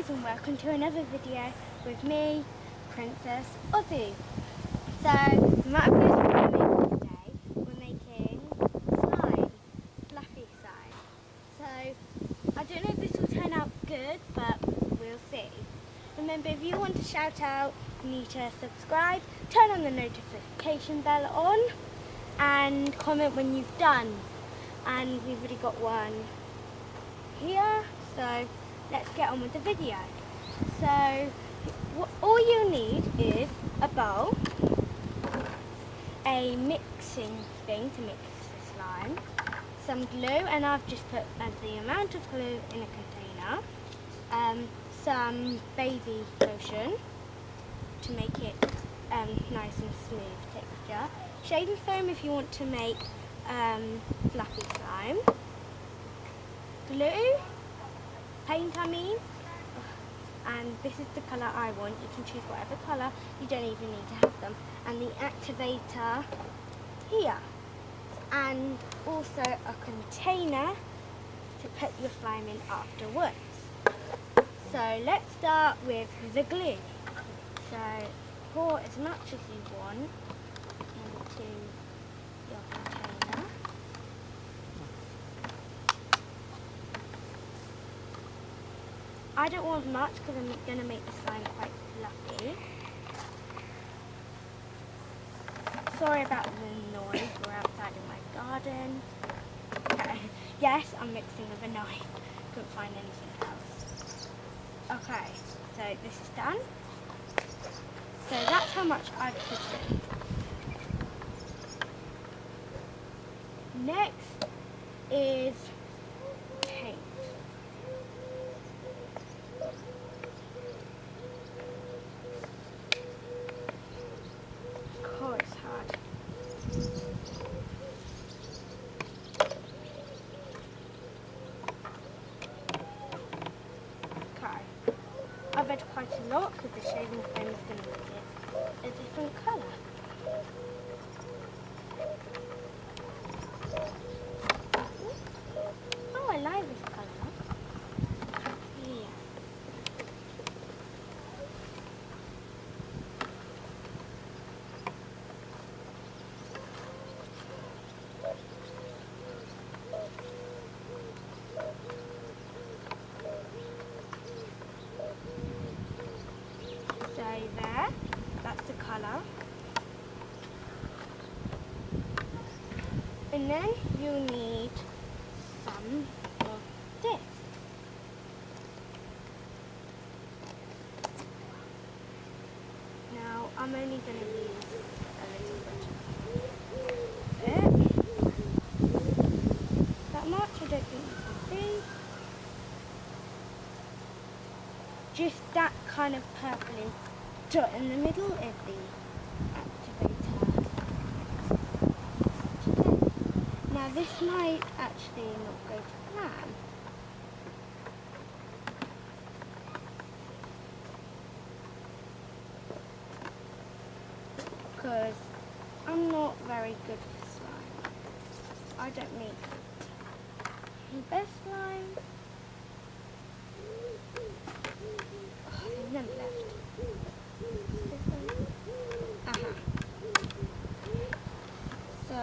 guys, and welcome to another video with me, Princess Aussie. So, my video today, we're making slime, fluffy slime. So, I don't know if this will turn out good, but we'll see. Remember, if you want to shout out, you need to subscribe, turn on the notification bell on, and comment when you've done. And we've already got one here, so let's get on with the video. So all you need is a bowl, a mixing thing to mix the slime, some glue, and I've just put the amount of glue in a container, some baby lotion to make it nice and smooth texture, shaving foam if you want to make fluffy slime, glue, paint and this is the colour I want. You can choose whatever colour, you don't even need to have them, and the activator here, and also a container to put your slime in afterwards. So let's start with the glue. So pour as much as you want into your container. I don't want much because I'm going to make the slime quite fluffy. Sorry about the noise, we're outside in my garden. Okay. Yes, I'm mixing with a knife, couldn't find anything else. Okay, so this is done. So that's how much I've put in. Next is paint. Oh, it's hard. Okay. I've had quite a lot because the shaving foam is going to make it a different colour. Oh, I like this colour. Yeah. So there, that's the colour. And then you need some of this. Now I'm only going to use a little bit of it. That much, I don't think you can see. Just that kind of purpley dot in the middle of the activator. Now this might actually not go to plan. Because I'm not very good with slime. I don't make the best slime. Oh, there's none left. So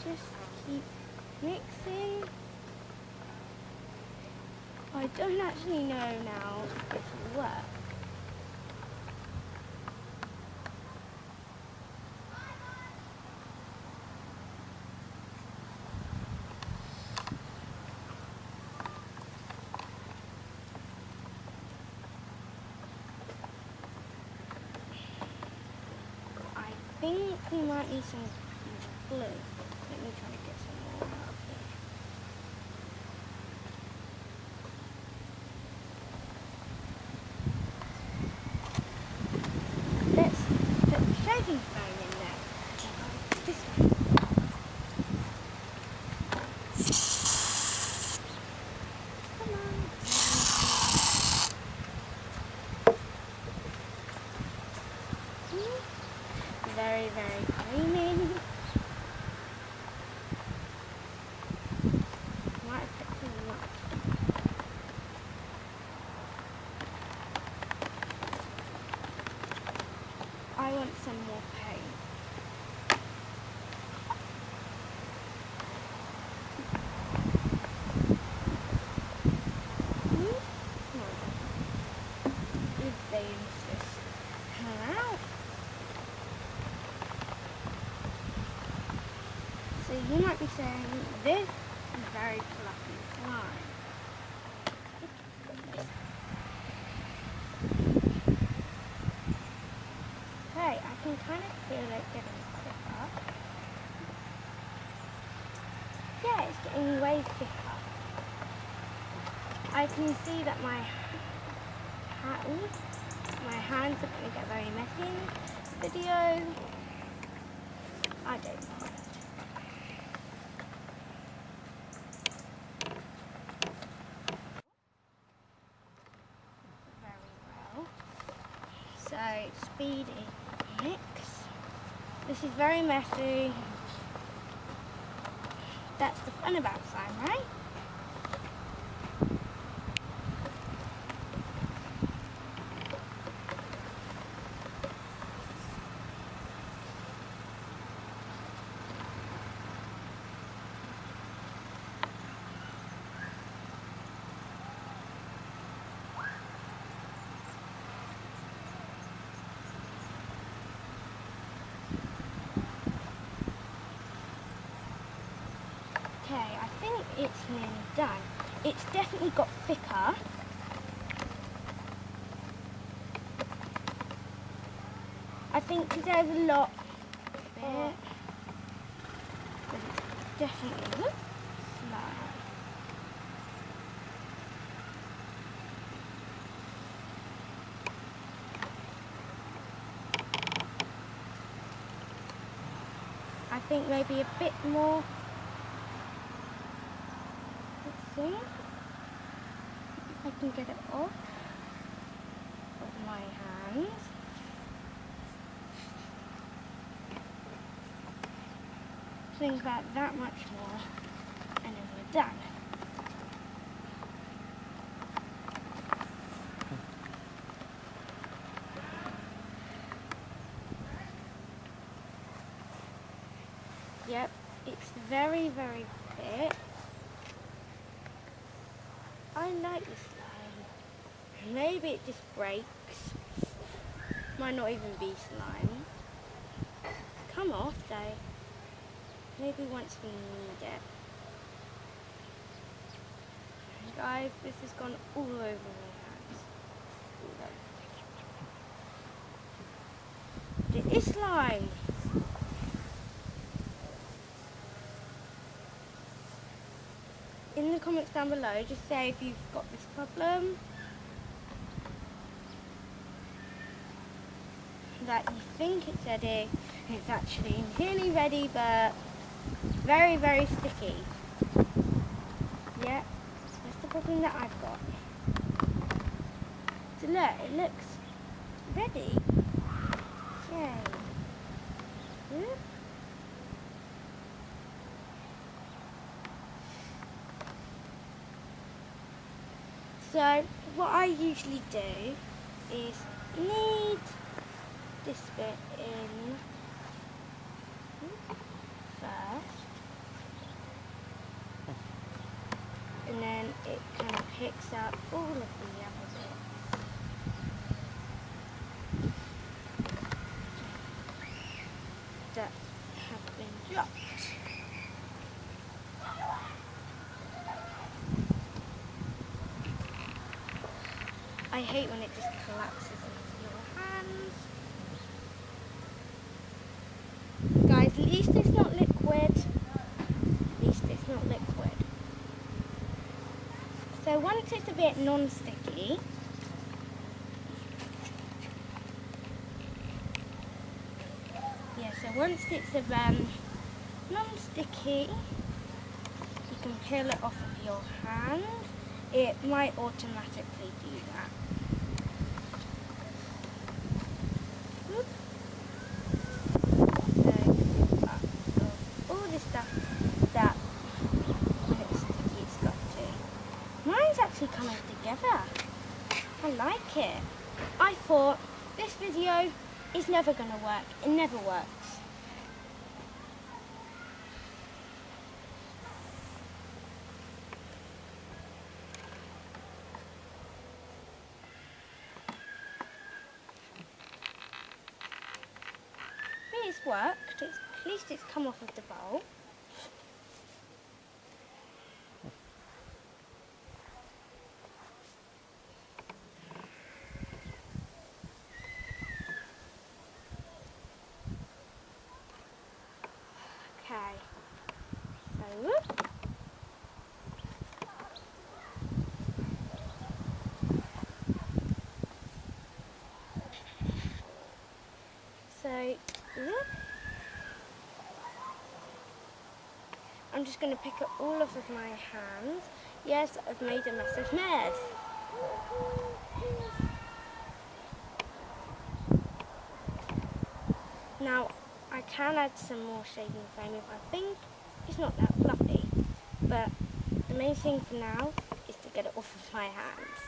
just keep mixing. I don't actually know now if it will work. I think we might need some glue. Let me try to get some more out of here. Let's put the shaving foam in there. This one. Come on. Very, very creamy. Might have put too much. I want some more paint. If they insist. Come out. So you might be saying, this is very fluffy slime. Okay, I can kind of feel it getting thicker. Yeah, it's getting way thicker. I can see that my hands are going to get very messy in this video. I don't mind. Very well. So, speedy mix. This is very messy. That's the fun about slime, right? Okay, I think it's nearly done. It's definitely got thicker. I think there's a lot there, but it's definitely slime. I think maybe a bit more. Let's see if I can get it off of my hands. I think about that much more, and then we're done. Yep, it's very, very thick. I like this slime. Maybe it just breaks. Might not even be slime. Come off though. Maybe once we need it. And guys, this has gone all over my hands. It is slime. In the comments down below, just say if you've got this problem, that you think it's ready, and it's actually nearly ready, but very, very sticky. Yeah, that's the problem that I've got. So look, it looks ready. Yay. Whoop. So what I usually do is knead this bit in first, and then it kind of picks up all of the other bits. That have been dropped. I hate when it just collapses into your hands. Guys, at least it's not liquid. At least it's not liquid. So once it's a bit non-sticky, so once it's a non-sticky, you can peel it off of your hand. It might automatically do that. Whoop. So all this stuff that when it's sticky it's got to. Mine's actually coming together. I like it. I thought this video it's never going to work. It never works. It's worked. At least it's come off of the bowl. Okay. So, I'm just going to pick up all of my hands. Yes, I've made a massive mess. Now, I can add some more shaving foam if I think it's not that fluffy. But the main thing for now is to get it off of my hands.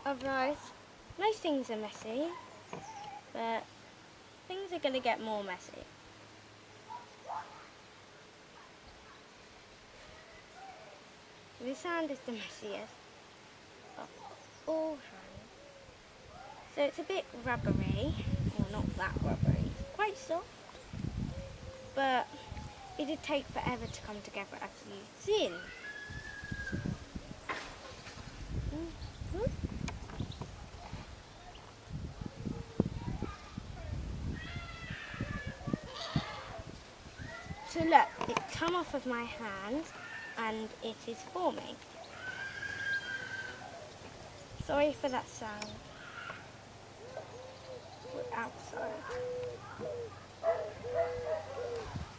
Otherwise, most things are messy, but things are going to get more messy. This hand is the messiest of all hands. So it's a bit rubbery, well not that rubbery, it's quite soft, but it did take forever to come together as you've seen. So look, it's come off of my hand and it is forming. Sorry for that sound. We're outside.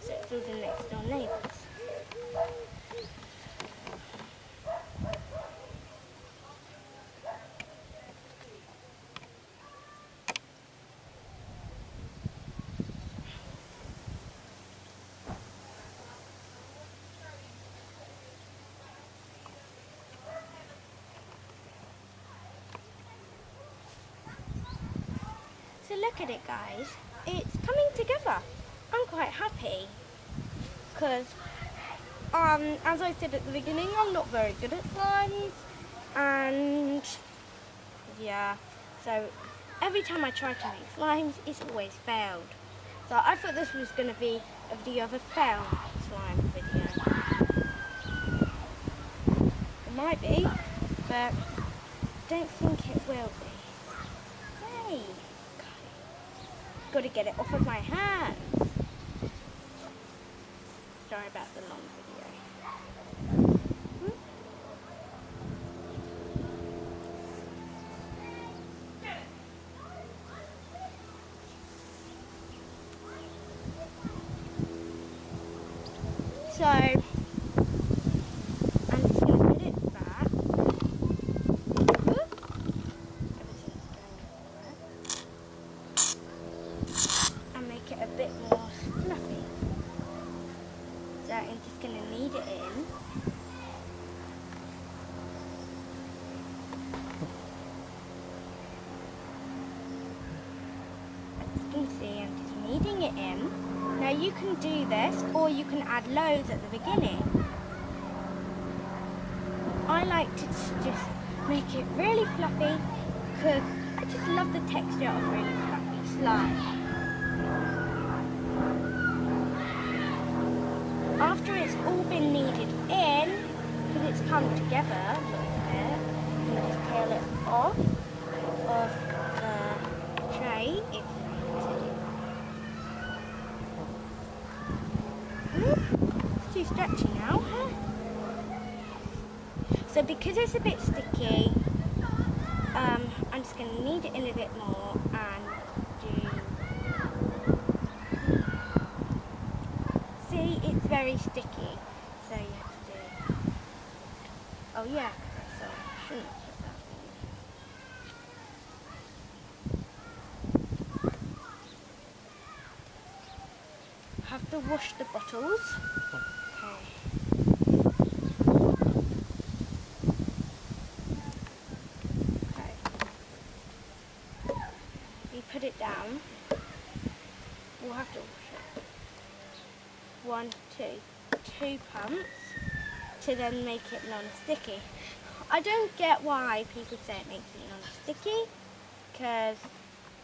So it's all the next door neighbours. So look at it, guys, it's coming together. I'm quite happy because as I said at the beginning, I'm not very good at slimes, and yeah, so every time I try to make slimes, it's always failed. So I thought this was going to be a video of a failed slime video. It might be, but I don't think it will be. Hey! Got to get it off of my hands. Sorry about the long video. So I'm just going to put it back. It a bit more fluffy. So I'm just going to knead it in. As you can see, I'm just kneading it in. Now you can do this, or you can add loads at the beginning. I like to just make it really fluffy because I just love the texture of really fluffy slime. After it's all been kneaded in, because it's come together, look at it, you can just peel it off of the tray if you want to. It's too stretchy now, huh? So because it's a bit sticky, I'm just going to knead it in a bit more and do... See, it's very sticky, so you have to do... Oh yeah, so I shouldn't put that in. Have to wash the bottles. Okay. Okay. it down. We'll have to wash it. 1, 2 pumps to then make it non-sticky. I don't get why people say it makes it non-sticky, because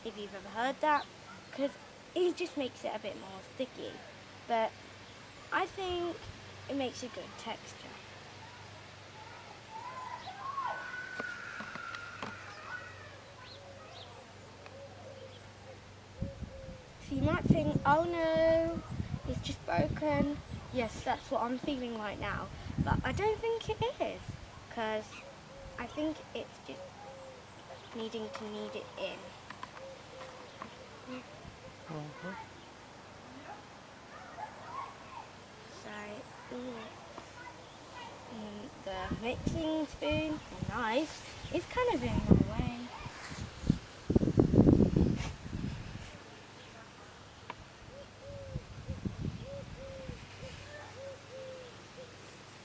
if you've ever heard that, because it just makes it a bit more sticky. But I think it makes a good texture. So you might think, oh no, it's just broken. Yes, that's what I'm feeling right now. But I don't think it is, because I think it's just needing to knead it in. So, the mixing spoon or knife is kind of in my way.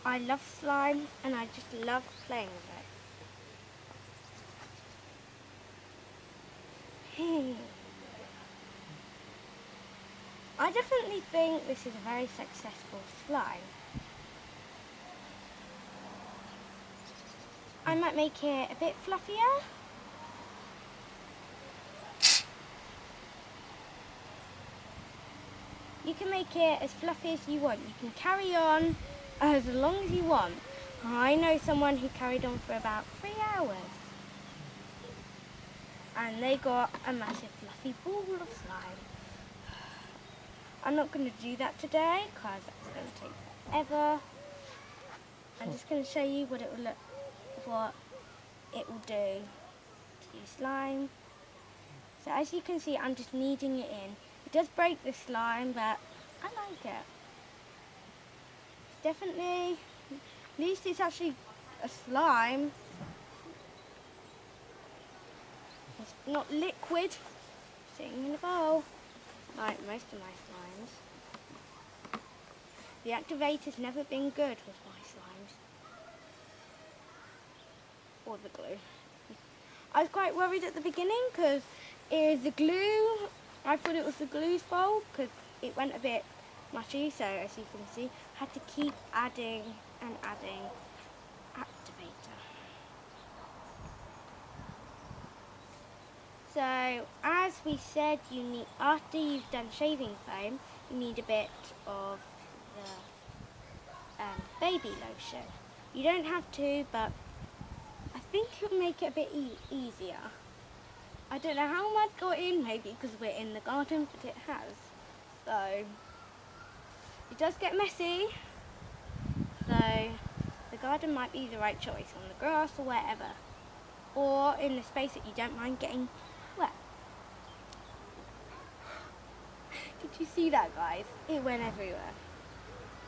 I love slime and I just love playing with it. I definitely think this is a very successful slime. I might make it a bit fluffier. You can make it as fluffy as you want. You can carry on as long as you want. I know someone who carried on for about 3 hours. And they got a massive fluffy ball of slime. I'm not going to do that today because that's going to take forever. I'm just going to show you what it will do to slime. So as you can see, I'm just kneading it in. It does break the slime, but I like it. It's definitely, at least it's actually a slime. It's not liquid, sitting in a bowl, like most of my slimes. The activator's never been good with my slimes. Or the glue. I was quite worried at the beginning because the glue, I thought it was the glue's fault because it went a bit mushy, so as you can see, I had to keep adding and adding activator. So as we said, you need, after you've done shaving foam, you need a bit of the baby lotion. You don't have to, but I think it'll make it a bit easier. I don't know how much got in, maybe because we're in the garden, but it has. So it does get messy. So the garden might be the right choice, on the grass or wherever. Or in the space that you don't mind getting wet. Did you see that, guys? It went everywhere.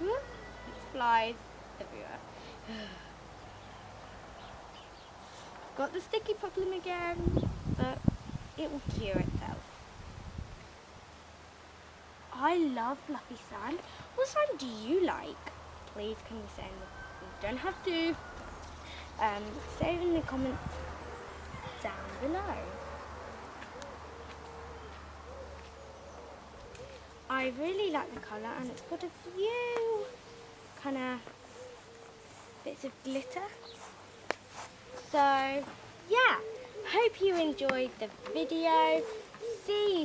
It flies everywhere. Got the sticky problem again, but it will cure itself. I love fluffy slime. What slime do you like? Please can you say in the, you don't have to. Say it in the comments down below. I really like the colour, and it's got a few kind of bits of glitter. So yeah, hope you enjoyed the video. See